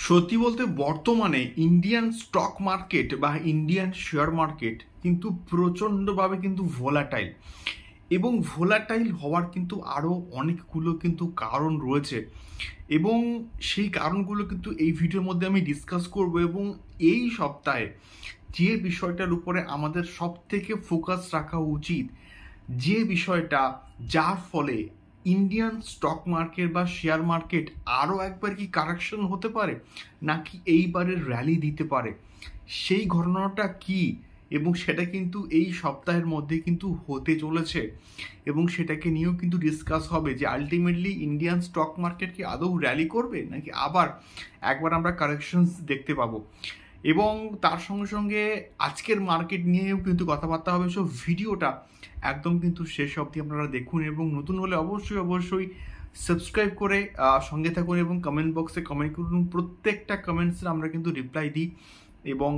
সত্যি বলতে বর্তমানে ইন্ডিয়ান স্টক মার্কেট বা ইন্ডিয়ান শেয়ার মার্কেট কিন্তু প্রচণ্ডভাবে কিন্তু ভোলাটাইল এবং ভোলাটাইল হওয়ার কিন্তু আরও অনেকগুলো কিন্তু কারণ রয়েছে এবং সেই কারণগুলো কিন্তু এই ভিডিওর মধ্যে আমি ডিসকাস করব। এবং এই সপ্তাহে যে বিষয়টার উপরে আমাদের সব থেকে ফোকাস রাখা উচিত, যে বিষয়টা যার ফলে ইন্ডিয়ান স্টক মার্কেট বা শেয়ার মার্কেট আরও একবার কি কারেকশন হতে পারে নাকি এইবারের র্যালি দিতে পারে, সেই ঘটনাটা কি এবং সেটা কিন্তু এই সপ্তাহের মধ্যে কিন্তু হতে চলেছে এবং সেটাকে নিয়েও কিন্তু ডিসকাস হবে যে আলটিমেটলি ইন্ডিয়ান স্টক মার্কেট কি আদৌ র্যালি করবে নাকি আবার একবার আমরা কারেকশনস দেখতে পাবো। এবং তার সঙ্গে সঙ্গে আজকের মার্কেট নিয়েও কিন্তু কথাবার্তা হবে। সো ভিডিওটা একদম কিন্তু শেষ অবধি আপনারা দেখুন এবং নতুন হলে অবশ্যই সাবস্ক্রাইব করে সঙ্গে থাকুন এবং কমেন্ট বক্সে কমেন্ট করুন। প্রত্যেকটা কমেন্টসে আমরা কিন্তু রিপ্লাই দিই এবং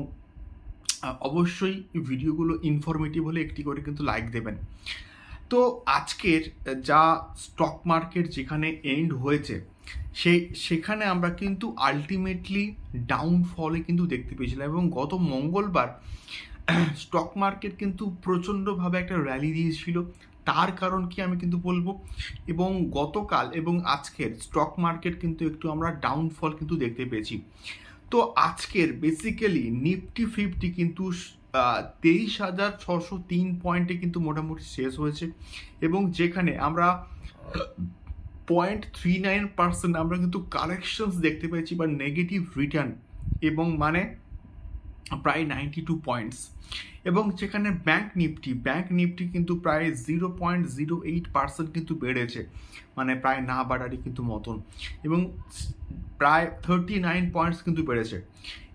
অবশ্যই ভিডিওগুলো ইনফরমেটিভ হলে একটি করে কিন্তু লাইক দেবেন। তো আজকের যা স্টক মার্কেট যেখানে এন্ড হয়েছে সেখানে আমরা কিন্তু আলটিমেটলি ডাউনফলে কিন্তু দেখতে পেয়েছিলাম এবং গত মঙ্গলবার স্টক মার্কেট কিন্তু প্রচণ্ডভাবে একটা র্যালি দিয়েছিল। তার কারণ কি আমি কিন্তু বলবো, এবং গতকাল এবং আজকের স্টক মার্কেট কিন্তু একটু আমরা ডাউনফল কিন্তু দেখতে পেয়েছি। তো আজকের বেসিক্যালি নিফটি 50 কিন্তু 23,603 পয়েন্টে কিন্তু মোটামুটি শেষ হয়েছে এবং যেখানে আমরা 0.39% আমরা কিন্তু কারেকশনস দেখতে পেয়েছি বা নেগেটিভ রিটার্ন, এবং মানে প্রায় 92 পয়েন্টস। এবং যেখানে ব্যাংক নিফটি কিন্তু প্রায় 0.08% কিন্তু বেড়েছে, মানে প্রায় না বাড়ারই কিন্তু মতন, এবং প্রায় 39 পয়েন্টস কিন্তু বেড়েছে।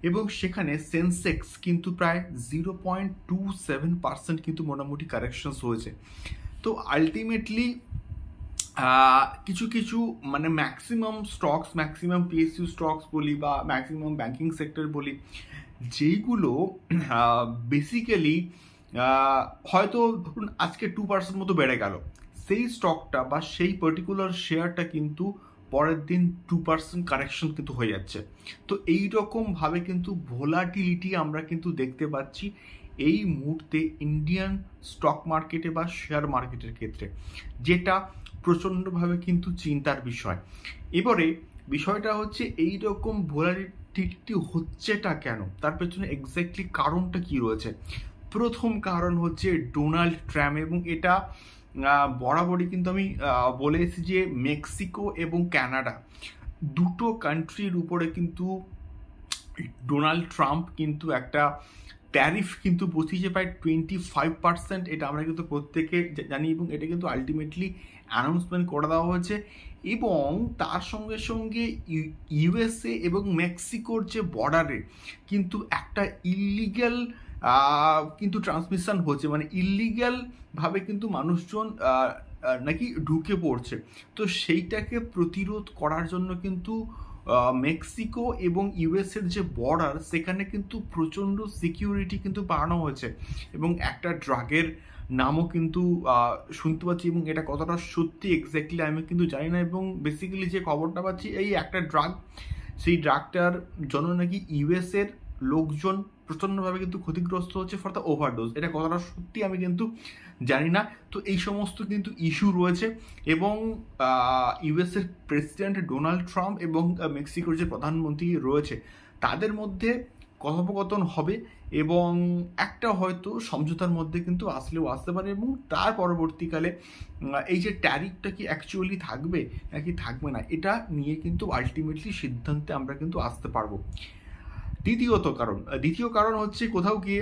এবং সেখানে সেন্সেক্স কিন্তু প্রায় 0.27% কিন্তু মোটামুটি কারেকশনস হয়েছে। তো আলটিমেটলি কিছু মানে ম্যাক্সিমাম পিএসইউ স্টকস বলি বা ম্যাক্সিমাম ব্যাংকিং সেক্টর বলি, যেইগুলো বেসিক্যালি হয়তো ধরুন আজকে 2% মতো বেড়ে গেল, সেই স্টকটা বা সেই পার্টিকুলার শেয়ারটা কিন্তু পরের দিন 2% কারেকশন কিন্তু হয়ে যাচ্ছে। তো এইরকমভাবে কিন্তু ভোলাটিলিটি আমরা কিন্তু দেখতে পাচ্ছি এই মুহূর্তে ইন্ডিয়ান স্টক মার্কেটে বা শেয়ার মার্কেটের ক্ষেত্রে, যেটা প্রচণ্ডভাবে কিন্তু চিন্তার বিষয়। এবারে বিষয়টা হচ্ছে এইরকম ভোলাটিলিটি হচ্ছেটা কেন, তার পেছনে এক্স্যাক্টলি কারণটা কি রয়েছে। প্রথম কারণ হচ্ছে ডোনাল্ড ট্রাম্প, এবং এটা বরাবরই কিন্তু আমি বলে এসেছি যে মেক্সিকো এবং কানাডা দুটো কান্ট্রির উপরে কিন্তু ডোনাল্ড ট্রাম্প কিন্তু একটা ট্যারিফ কিন্তু বসিয়েছে প্রায় 25%। এটা আমরা কিন্তু প্রত্যেকে জানি এবং এটা কিন্তু আলটিমেটলি অ্যানাউন্সমেন্ট করে দেওয়া হয়েছে। এবং তার সঙ্গে সঙ্গে ইউএসএ এবং মেক্সিকোর যে বর্ডারে কিন্তু একটা ইলিগ্যাল কিন্তু ট্রান্সমিশন হচ্ছে, মানে ইলিগ্যালভাবে কিন্তু মানুষজন নাকি ঢুকে পড়ছে। তো সেইটাকে প্রতিরোধ করার জন্য কিন্তু মেক্সিকো এবং ইউএসএর যে বর্ডার সেখানে কিন্তু প্রচণ্ড সিকিউরিটি কিন্তু বাড়ানো হয়েছে এবং একটা ড্রাগের নামও কিন্তু শুনতে পাচ্ছি, এবং এটা কতটা সত্যি এক্স্যাক্টলি আমি কিন্তু জানি না। এবং বেসিক্যালি যে খবরটা পাচ্ছি, এই একটা ড্রাগ, সেই ড্রাগটার জন্য নাকি ইউএসএর লোকজন প্রচণ্ডভাবে কিন্তু ক্ষতিগ্রস্ত হচ্ছে ফর দ্য ওভারডোজ। এটা কতটা সত্যি আমি কিন্তু জানি না। তো এই সমস্ত কিন্তু ইস্যু রয়েছে এবং ইউএসের প্রেসিডেন্ট ডোনাল্ড ট্রাম্প এবং মেক্সিকোর যে প্রধানমন্ত্রী রয়েছে তাদের মধ্যে কথোপকথন হবে এবং একটা হয়তো সমঝোতার মধ্যে কিন্তু আসলেও আসতে পারে, এবং তার পরবর্তীকালে এই যে ট্যারিফটা কি অ্যাকচুয়ালি থাকবে নাকি থাকবে না, এটা নিয়ে কিন্তু আলটিমেটলি সিদ্ধান্তে আমরা কিন্তু আসতে পারবো। দ্বিতীয় কারণ হচ্ছে কোথাও গিয়ে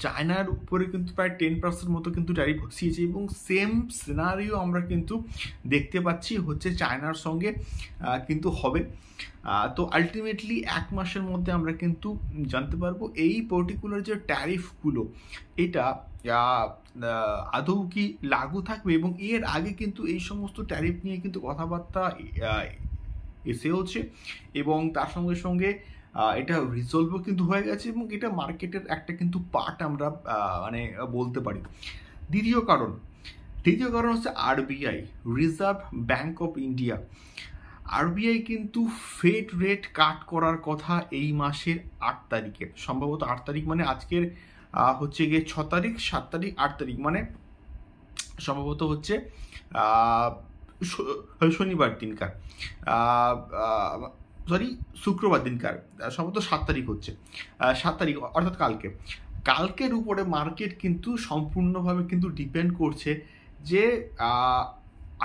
চায়নার উপরে কিন্তু প্রায় 10% মতো কিন্তু ট্যারিফ বসিয়েছে, এবং সেম সিনারিও আমরা কিন্তু দেখতে পাচ্ছি হচ্ছে চায়নার সঙ্গে কিন্তু হবে। তো আলটিমেটলি 1 মাসের মধ্যে আমরা কিন্তু জানতে পারবো এই পার্টিকুলার যে ট্যারিফগুলো এটা আদৌ কি লাগু থাকবে। এবং এর আগে কিন্তু এই সমস্ত ট্যারিফ নিয়ে কিন্তু কথাবার্তা এসেওছে এবং তার সঙ্গে সঙ্গে এটা রিজলভও কিন্তু হয়ে গেছে এবং এটা মার্কেটের একটা কিন্তু পার্ট আমরা মানে বলতে পারি। দ্বিতীয় কারণ হচ্ছে RBI, reserve bank of India. RBI কিন্তু ফেড রেট কাট করার কথা এই মাসের 8 তারিখে, সম্ভবত 8 তারিখ মানে আজকের হচ্ছে গিয়ে 6 তারিখ, 7 তারিখ, 8 তারিখ, মানে সম্ভবত হচ্ছে শনিবার দিনকার, সরি শুক্রবার দিনকার, সম্ভবত 7 তারিখ হচ্ছে, 7 তারিখ অর্থাৎ কালকের উপরে মার্কেট কিন্তু সম্পূর্ণভাবে কিন্তু ডিপেন্ড করছে যে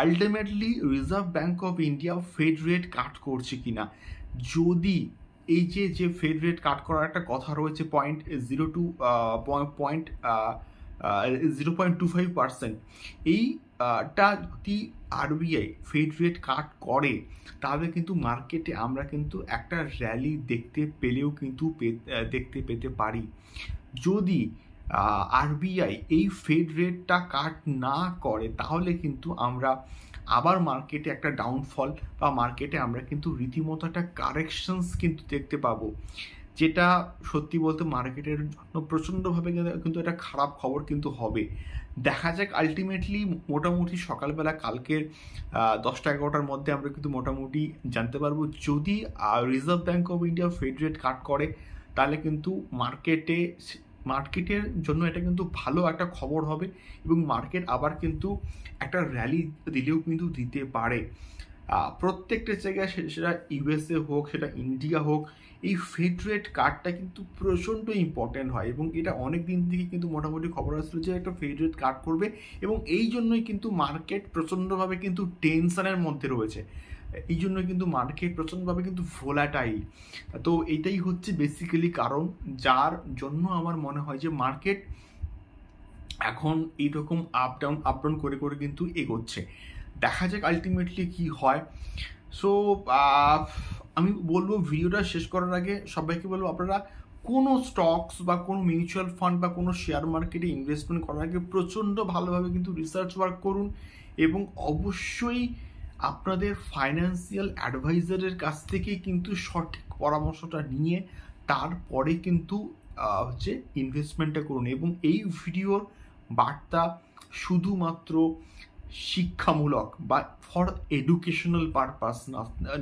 ultimately Reserve Bank of India Fed rate cut করছে কিনা। যদি এই যে ফেড রেট কাট করার একটা কথা রয়েছে 0.25%, এইটা যদি আরবিআই ফেড রেট কাট করে তাহলে কিন্তু মার্কেটে আমরা কিন্তু একটা র্যালি দেখতে পেতে পারি। যদি আরবিআই এই ফেড রেটটা কাট না করে তাহলে কিন্তু আমরা আবার মার্কেটে একটা ডাউনফল বা মার্কেটে আমরা কিন্তু রীতিমতো একটা কারেকশনস কিন্তু দেখতে পাবো, যেটা সত্যি বলতে মার্কেটের জন্য প্রচণ্ডভাবে কিন্তু একটা খারাপ খবর কিন্তু হবে। দেখা যাক আলটিমেটলি, মোটামুটি সকালবেলা কালকের 10টা-11টার মধ্যে আমরা কিন্তু মোটামুটি জানতে পারবো। যদি Reserve Bank of India Fed rate cut করে তাহলে কিন্তু মার্কেটের জন্য এটা কিন্তু ভালো একটা খবর হবে এবং মার্কেট আবার কিন্তু একটা র্যালি দিলেও কিন্তু দিতে পারে। প্রত্যেকটা জায়গায়, সেটা ইউএসএ হোক, সেটা ইন্ডিয়া হোক, এই ফেড রেট কাটটা কিন্তু প্রচণ্ড ইম্পর্টেন্ট হয় এবং এটা অনেক দিন থেকে কিন্তু মোটামুটি খবর আসছিল যে একটা ফেড রেট কাট করবে এবং এই জন্যই কিন্তু মার্কেট প্রচণ্ডভাবে কিন্তু টেনশনের মধ্যে রয়েছে, এই জন্য কিন্তু মার্কেট প্রচণ্ডভাবে কিন্তু ভোলাটাইল। তো এটাই হচ্ছে বেসিক্যালি কারণ যার জন্য আমার মনে হয় যে মার্কেট এখন এইরকম আপ ডাউন করে কিন্তু এগোচ্ছে। দেখা যাক আলটিমেটলি কি হয়। সো আমি বলবো, ভিডিওটা শেষ করার আগে সবাইকে বলবো, আপনারা কোনো স্টকস বা কোনো মিউচুয়াল ফান্ড বা কোনো শেয়ার মার্কেটে ইনভেস্টমেন্ট করার আগে প্রচণ্ড ভালোভাবে কিন্তু রিসার্চ ওয়ার্ক করুন এবং অবশ্যই আপনাদের ফাইন্যান্সিয়াল অ্যাডভাইজারের কাছ থেকে কিন্তু সঠিক পরামর্শটা নিয়ে তারপরে কিন্তু হচ্ছে ইনভেস্টমেন্টটা করুন। এবং এই ভিডিওর বার্তা শুধুমাত্র শিক্ষামূলক বা for educational purpose,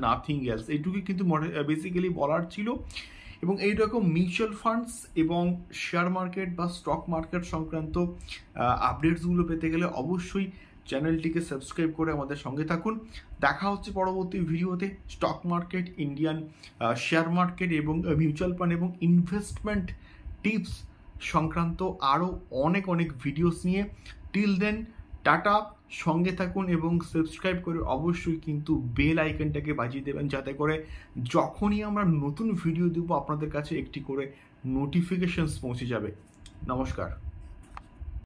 nothing else, এইটুকুই কিন্তু বেসিক্যালি বলার ছিল। এবং এইরকম মিউচুয়াল ফান্ডস এবং শেয়ার মার্কেট বা স্টক মার্কেট সংক্রান্ত আপডেটসগুলো পেতে গেলে অবশ্যই চ্যানেলটিকে সাবস্ক্রাইব করে আমাদের সঙ্গে থাকুন। দেখা হচ্ছে পরবর্তী ভিডিওতে stock market, Indian share market এবং মিউচুয়াল ফান্ড এবং ইনভেস্টমেন্ট টিপস সংক্রান্ত আরও অনেক ভিডিওস নিয়ে। টিল দেন, টাটা, সঙ্গে থাকুন এবং সাবস্ক্রাইব করে অবশ্যই কিন্তু বেল আইকনটাকে বাজিয়ে দেবেন, যাতে করে যখনই আমরা নতুন ভিডিও দেবো আপনাদের কাছে একটি করে নোটিফিকেশনস পৌঁছে যাবে। নমস্কার।